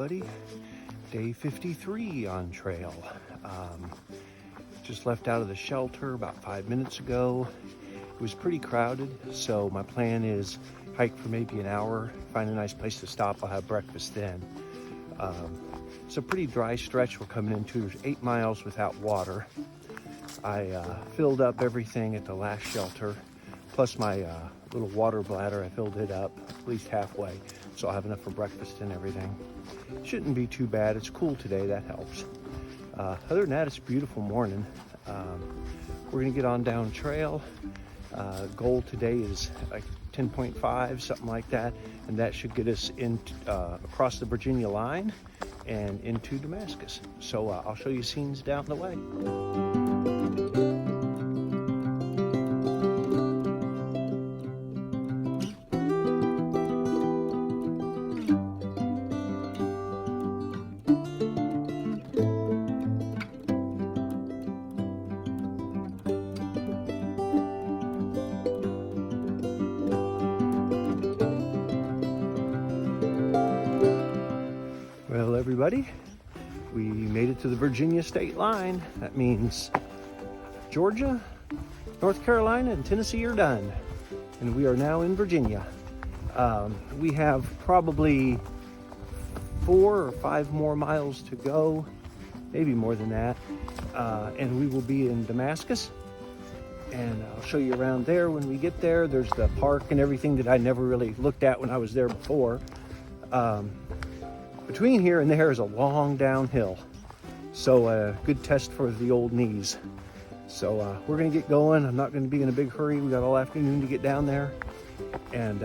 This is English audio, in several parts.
everybody. Day 53 on trail. Just left out of the shelter about 5 minutes ago. It was pretty crowded, so my plan is hike for maybe an hour, find a nice place to stop. I'll have breakfast then. It's a pretty dry stretch we're coming into, 8 miles without water. I filled up everything at the last shelter, plus my little water bladder. I filled it up at least halfway, so I'll have enough for breakfast and everything. Shouldn't be too bad. It's cool today, that helps. Other than that, it's a beautiful morning. We're gonna get on down trail. Goal today is like 10.5, something like that, and that should get us in across the Virginia line and into Damascus. So I'll show you scenes down the way. Well, everybody, we made it to the Virginia state line. That means Georgia, North Carolina, and Tennessee are done. And we are now in Virginia. We have probably 4 or 5 more miles to go, maybe more than that. And we will be in Damascus. And I'll show you around there when we get there. There's the park and everything that I never really looked at when I was there before. Between here and there is a long downhill, so a good test for the old knees. So we're gonna get going. I'm not gonna be in a big hurry. We got all afternoon to get down there, and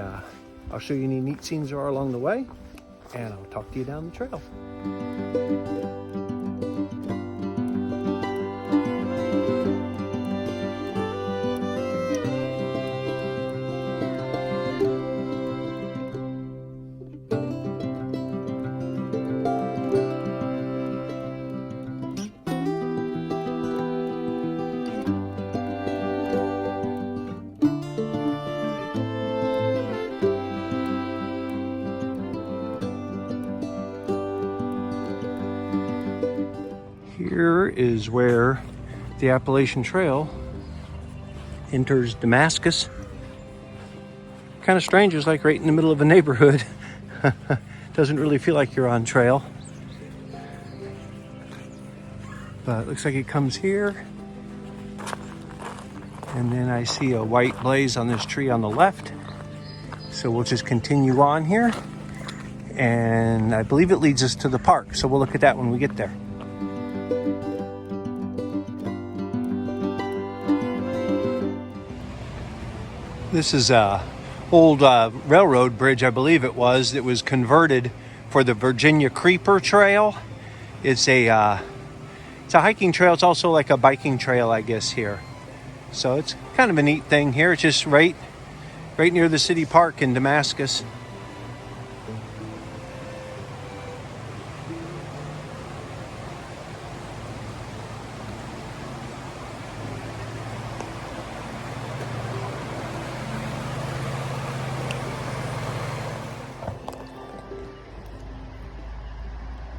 I'll show you any neat scenes there are along the way, and I'll talk to you down the trail. Here is where the Appalachian Trail enters Damascus. Kind of strange, it's like right in the middle of a neighborhood. Doesn't really feel like you're on trail. But it looks like it comes here. And then I see a white blaze on this tree on the left. So we'll just continue on here. And I believe it leads us to the park. So we'll look at that when we get there. This is a old railroad bridge, I believe it was. It was converted for the Virginia Creeper Trail. It's a hiking trail. It's also like a biking trail, I guess, here. So it's kind of a neat thing here. It's just right near the city park in Damascus.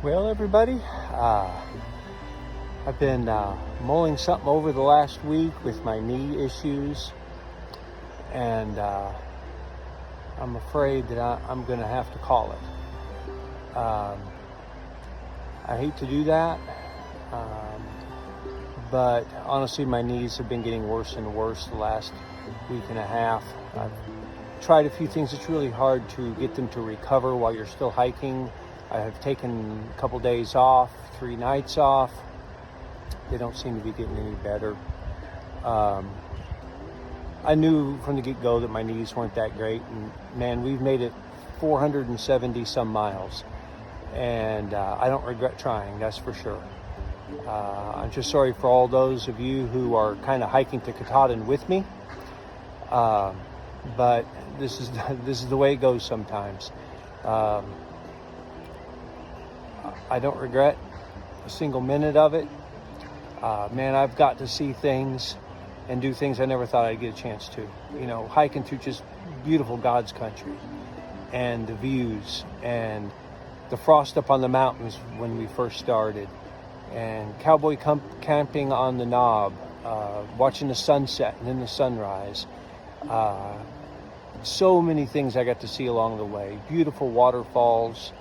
Well, everybody, I've been mulling something over the last week with my knee issues, and I'm afraid that I'm going to have to call it. I hate to do that, but honestly, my knees have been getting worse and worse the last week and a half. I've tried a few things. It's really hard to get them to recover while you're still hiking. I have taken a couple days off, 3 nights off. They don't seem to be getting any better. I knew from the get-go that my knees weren't that great. And man, we've made it 470 some miles. And I don't regret trying, that's for sure. I'm just sorry for all those of you who are kind of hiking to Katahdin with me. But this is the way it goes sometimes. I don't regret a single minute of it. Man, I've got to see things and do things I never thought I'd get a chance to. You know, hiking through just beautiful God's country and the views and the frost up on the mountains when we first started, and cowboy camping on the knob, watching the sunset and then the sunrise. So many things I got to see along the way. Beautiful waterfalls,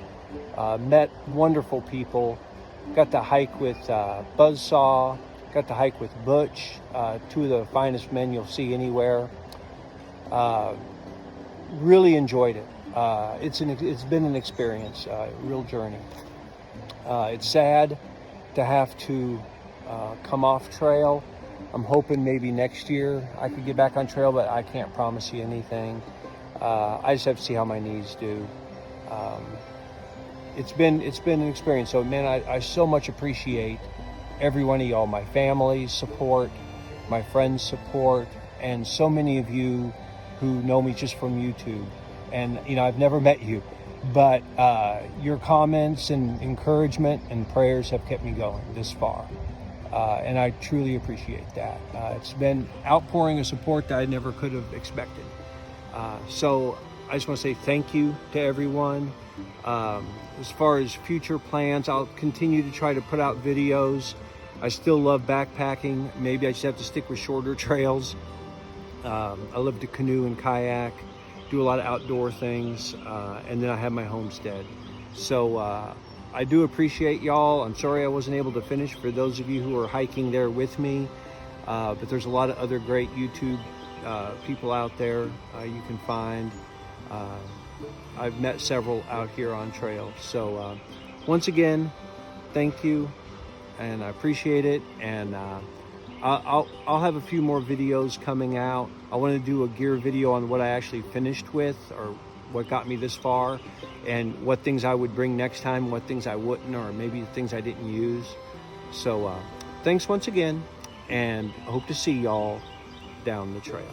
met wonderful people, got to hike with Buzzsaw, got to hike with Butch, two of the finest men you'll see anywhere. Really enjoyed it. It's been an experience, a real journey. It's sad to have to come off trail. I'm hoping maybe next year I could get back on trail, but I can't promise you anything. I just have to see how my knees do. It's been an experience. So man, I so much appreciate every one of y'all, my family's support, my friends' support, and so many of you who know me just from YouTube. And you know, I've never met you, but your comments and encouragement and prayers have kept me going this far. And I truly appreciate that. It's been outpouring of support that I never could have expected. So I just want to say thank you to everyone. As far as future plans, I'll continue to try to put out videos. I still love backpacking. Maybe I just have to stick with shorter trails. I love to canoe and kayak, do a lot of outdoor things, and then I have my homestead. So I do appreciate y'all. I'm sorry I wasn't able to finish for those of you who are hiking there with me, but there's a lot of other great YouTube people out there you can find. I've met several out here on trail. So once again, thank you, and I appreciate it. And I'll have a few more videos coming out. I want to do a gear video on what I actually finished with, or what got me this far, and what things I would bring next time, what things I wouldn't, or maybe the things I didn't use. So thanks once again, and I hope to see y'all down the trail.